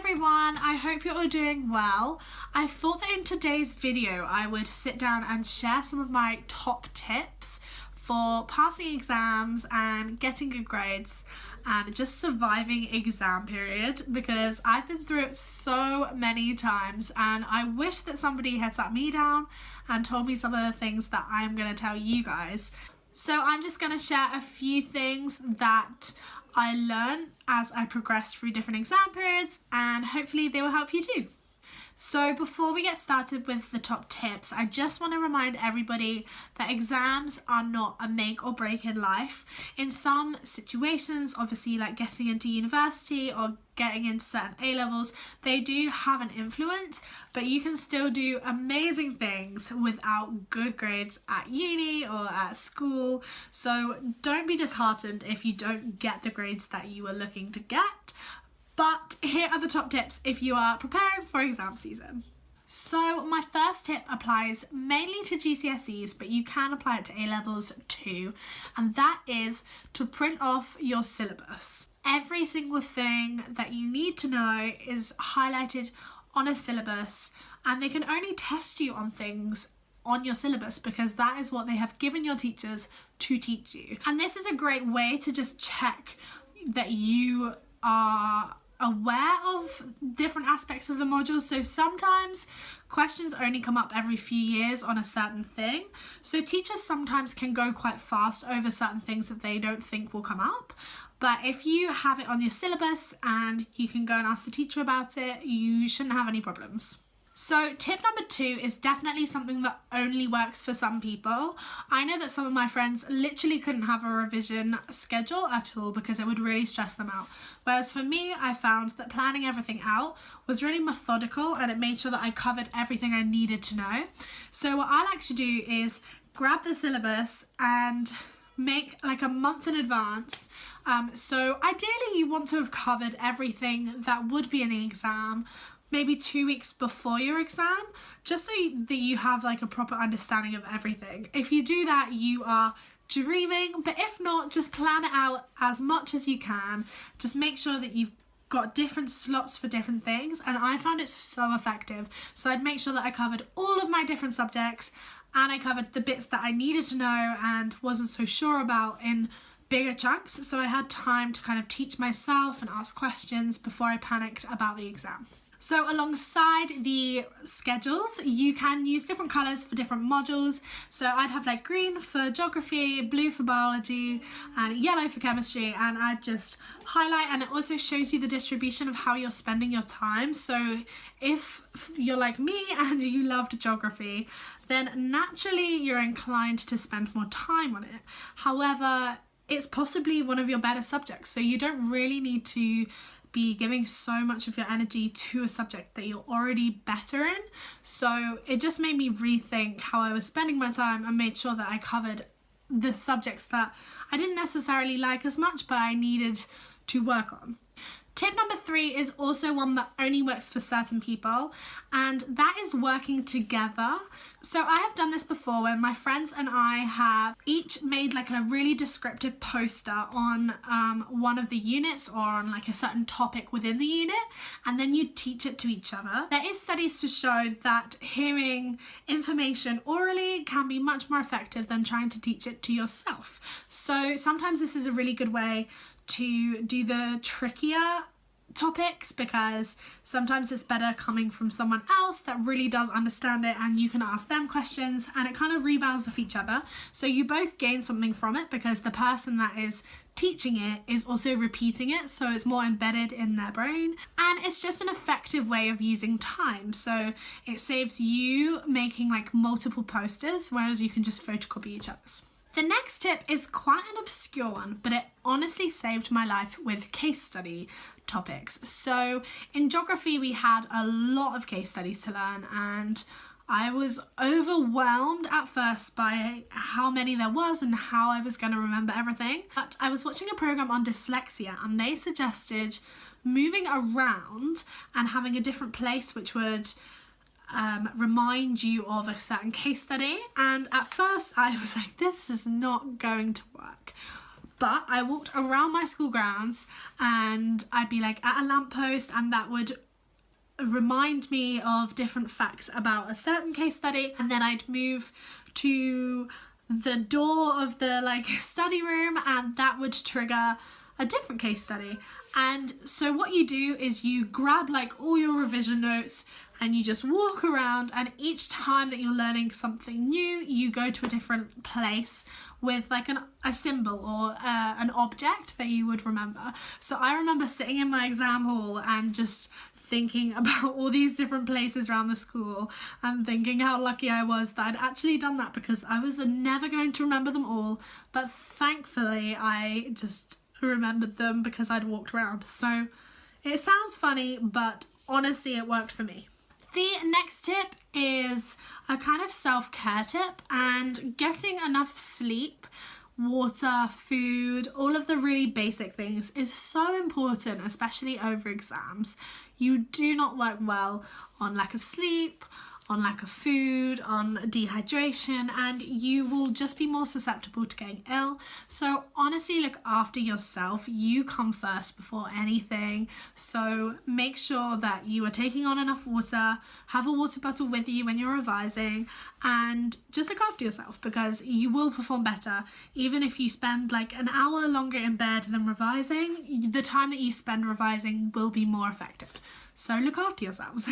everyone, I hope you're all doing well. I thought that in today's video I would sit down and share some of my top tips for passing exams and getting good grades and just surviving exam period, because I've been through it so many times and I wish that somebody had sat me down and told me some of the things that I'm going to tell you guys. So I'm just going to share a few things that I learned as I progressed through different exam periods, and hopefully they will help you too. So before we get started with the top tips, I just want to remind everybody that exams are not a make or break in life. In some situations, obviously like getting into university or getting into certain A-levels, they do have an influence, but you can still do amazing things without good grades at uni or at school. So don't be disheartened if you don't get the grades that you were looking to get. But here are the top tips if you are preparing for exam season. So my first tip applies mainly to GCSEs, but you can apply it to A-levels too, and that is to print off your syllabus. Every single thing that you need to know is highlighted on a syllabus, and they can only test you on things on your syllabus because that is what they have given your teachers to teach you. And this is a great way to just check that you are aware of different aspects of the module. So sometimes questions only come up every few years on a certain thing, so teachers sometimes can go quite fast over certain things that they don't think will come up. But if you have it on your syllabus and you can go and ask the teacher about it, you shouldn't have any problems. So tip number 2 is definitely something that only works for some people. I know that some of my friends literally couldn't have a revision schedule at all because it would really stress them out. Whereas for me, I found that planning everything out was really methodical and it made sure that I covered everything I needed to know. So what I like to do is grab the syllabus and make like a month in advance. So ideally you want to have covered everything that would be in the exam maybe 2 weeks before your exam, just so that you have like a proper understanding of everything. If you do that, you are dreaming, but if not, just plan it out as much as you can. Just make sure that you've got different slots for different things, and I found it so effective. So I'd make sure that I covered all of my different subjects and I covered the bits that I needed to know and wasn't so sure about in bigger chunks, so I had time to kind of teach myself and ask questions before I panicked about the exam. So alongside the schedules, you can use different colours for different modules. So I'd have like green for geography, blue for biology, and yellow for chemistry, and I'd just highlight, and it also shows you the distribution of how you're spending your time. So if you're like me and you loved geography, then naturally you're inclined to spend more time on it. However, it's possibly one of your better subjects, so you don't really need to be giving so much of your energy to a subject that you're already better in. So it just made me rethink how I was spending my time and made sure that I covered the subjects that I didn't necessarily like as much but I needed to work on. Tip number 3 is also one that only works for certain people, and that is working together. So I have done this before where my friends and I have each made like a really descriptive poster on one of the units or on like a certain topic within the unit, and then you teach it to each other. There is studies to show that hearing information orally can be much more effective than trying to teach it to yourself. So sometimes this is a really good way to do the trickier topics, because sometimes it's better coming from someone else that really does understand it and you can ask them questions and it kind of rebounds off each other. So you both gain something from it because the person that is teaching it is also repeating it, so it's more embedded in their brain, and it's just an effective way of using time. So it saves you making like multiple posters, whereas you can just photocopy each other's. The next tip is quite an obscure one, but it honestly saved my life with case study topics. So in geography, we had a lot of case studies to learn, and I was overwhelmed at first by how many there was and how I was going to remember everything. But I was watching a program on dyslexia and they suggested moving around and having a different place which would remind you of a certain case study, and at first I was like, this is not going to work. But I walked around my school grounds and I'd be like at a lamppost and that would remind me of different facts about a certain case study, and then I'd move to the door of the like study room and that would trigger a different case study. And so what you do is you grab like all your revision notes and you just walk around, and each time that you're learning something new, you go to a different place with like a symbol or an object that you would remember. So I remember sitting in my exam hall and just thinking about all these different places around the school and thinking how lucky I was that I'd actually done that, because I was never going to remember them all, but thankfully I just remembered them because I'd walked around. So it sounds funny, but honestly it worked for me. The next tip is a kind of self-care tip, and getting enough sleep, water, food, all of the really basic things is so important, especially over exams. You do not work well on lack of sleep, on lack of food, on dehydration, and you will just be more susceptible to getting ill. So honestly, look after yourself. You come first before anything. So make sure that you are taking on enough water, have a water bottle with you when you're revising, and just look after yourself, because you will perform better. Even if you spend like an hour longer in bed than revising, the time that you spend revising will be more effective. So look after yourselves.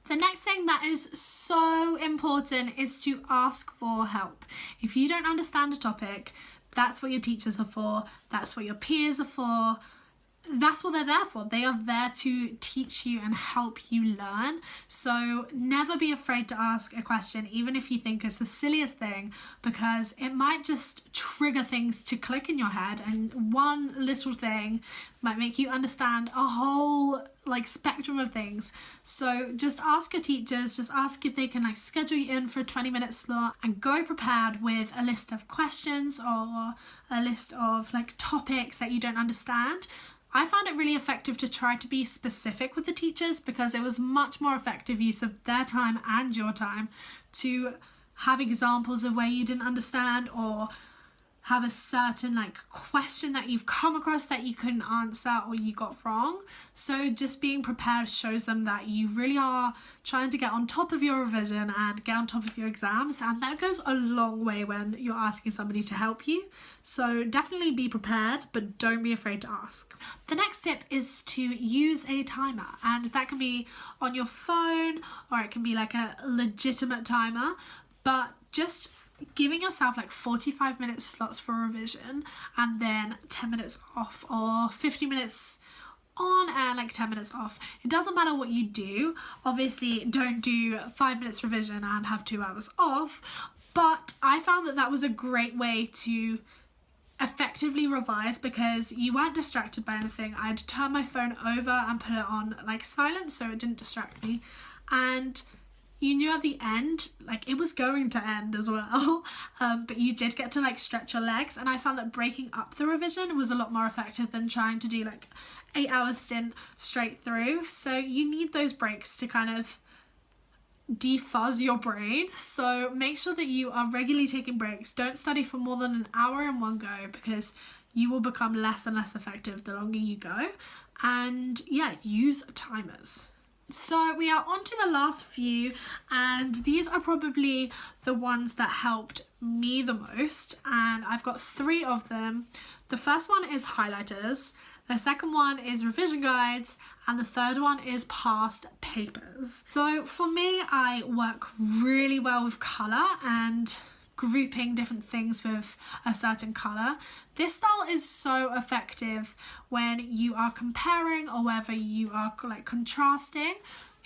The next thing that is so important is to ask for help. If you don't understand a topic, that's what your teachers are for, that's what your peers are for, that's what they're there for. They are there to teach you and help you learn. So never be afraid to ask a question, even if you think it's the silliest thing, because it might just trigger things to click in your head, and one little thing might make you understand a whole like spectrum of things. So just ask your teachers, just ask if they can like schedule you in for a 20-minute slot, and go prepared with a list of questions or a list of like topics that you don't understand. I found it really effective to try to be specific with the teachers, because it was much more effective use of their time and your time to have examples of where you didn't understand, or have a certain like question that you've come across that you couldn't answer or you got wrong. So just being prepared shows them that you really are trying to get on top of your revision and get on top of your exams, and that goes a long way when you're asking somebody to help you. So definitely be prepared, but don't be afraid to ask. The next tip is to use a timer, and that can be on your phone or it can be like a legitimate timer, but just giving yourself like 45-minute slots for revision and then 10 minutes off, or 50 minutes on and like 10 minutes off. It doesn't matter what you do. Obviously don't do 5 minutes revision and have 2 hours off, but I found that that was a great way to effectively revise, because you weren't distracted by anything. I'd turn my phone over and put it on like silent so it didn't distract me, and you knew at the end, like it was going to end as well, but you did get to like stretch your legs, and I found that breaking up the revision was a lot more effective than trying to do like 8 hours stint straight through. So you need those breaks to kind of defuzz your brain. So make sure that you are regularly taking breaks. Don't study for more than an hour in one go, because you will become less and less effective the longer you go. And yeah, use timers. So we are on to the last few, and these are probably the ones that helped me the most, and I've got 3 of them. The first one is highlighters, the second one is revision guides, and the third one is past papers. So for me, I work really well with colour and grouping different things with a certain colour. This style is so effective when you are comparing or whether you are like contrasting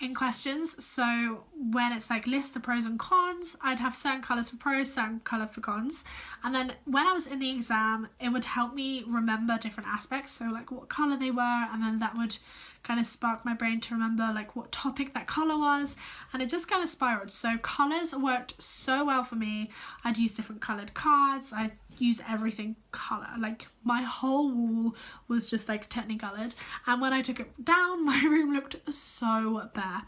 in questions. So when it's like list the pros and cons, I'd have certain colours for pros, certain colour for cons, and then when I was in the exam it would help me remember different aspects, so like what colour they were, and then that would kind of spark my brain to remember like what topic that colour was, and it just kind of spiraled. So colours worked so well for me. I'd use different coloured cards, I'd use everything colour, like my whole wall was just like technicolored, and when I took it down my room looked so bare.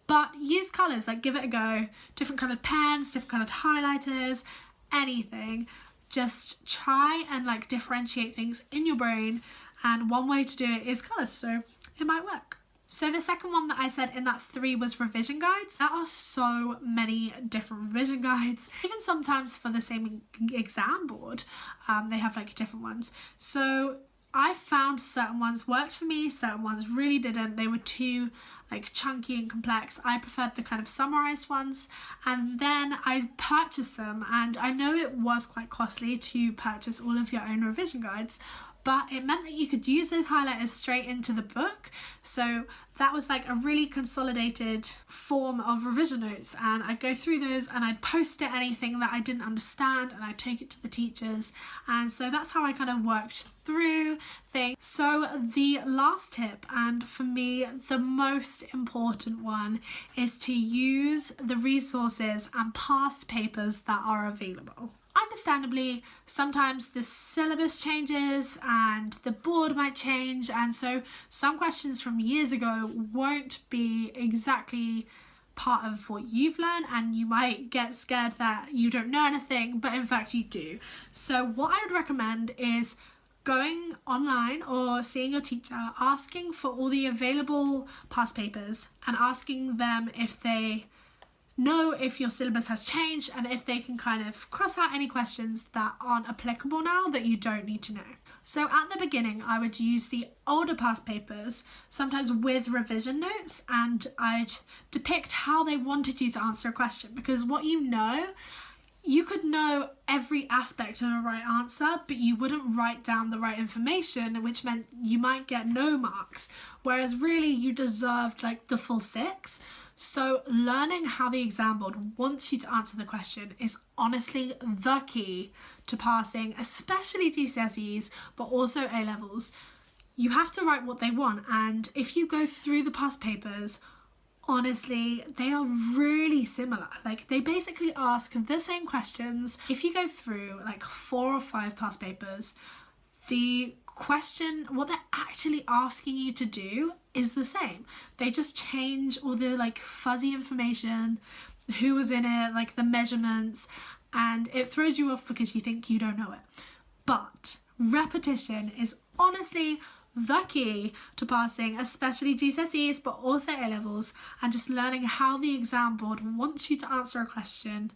But use colours, like give it a go, different coloured pens, different coloured highlighters, anything. Just try and like differentiate things in your brain, and one way to do it is colours, so it might work. So the second one that I said in that 3 was revision guides. There are so many different revision guides. Even sometimes for the same exam board, they have like different ones. So I found certain ones worked for me, certain ones really didn't. They were too like chunky and complex. I preferred the kind of summarized ones, and then I purchased them, and I know it was quite costly to purchase all of your own revision guides, but it meant that you could use those highlighters straight into the book. So that was like a really consolidated form of revision notes, and I'd go through those and I'd post-it anything that I didn't understand and I'd take it to the teachers, and so that's how I kind of worked through things. So the last tip, and for me the most important one, is to use the resources and past papers that are available. Understandably, sometimes the syllabus changes and the board might change, and so some questions from years ago won't be exactly part of what you've learned, and you might get scared that you don't know anything, but in fact you do. So what I would recommend is going online or seeing your teacher, asking for all the available past papers and asking them if they know if your syllabus has changed and if they can kind of cross out any questions that aren't applicable now that you don't need to know. So at the beginning I would use the older past papers, sometimes with revision notes, and I'd depict how they wanted you to answer a question, because what you could know every aspect of a right answer, but you wouldn't write down the right information, which meant you might get no marks, whereas really you deserved like the full 6. So learning how the exam board wants you to answer the question is honestly the key to passing, especially GCSEs, but also A-levels. You have to write what they want, and if you go through the past papers, honestly, they are really similar. Like, they basically ask the same questions. If you go through like 4 or 5 past papers, the question, what they're actually asking you to do is the same. They just change all the like fuzzy information, who was in it, like the measurements, and it throws you off because you think you don't know it. But repetition is honestly the key to passing, especially GCSEs, but also A-levels, and just learning how the exam board wants you to answer a question,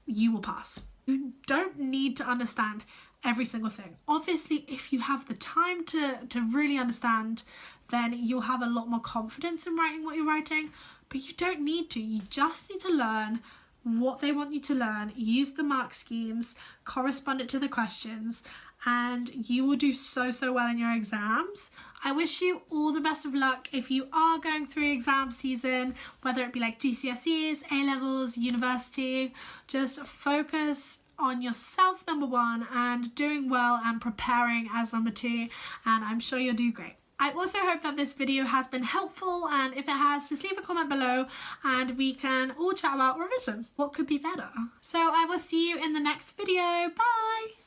you will pass. You don't need to understand every single thing. Obviously, if you have the time to really understand, then you'll have a lot more confidence in writing what you're writing, but you don't need to. You just need to learn what they want you to learn, use the mark schemes, correspond it to the questions, and you will do so well in your exams. I wish you all the best of luck if you are going through exam season, whether it be like GCSEs, A-levels, university. Just focus on yourself, number 1, and doing well and preparing as number 2, and I'm sure you'll do great. I also hope that this video has been helpful, and if it has, just leave a comment below and we can all chat about revision. What could be better? So I will see you in the next video. Bye!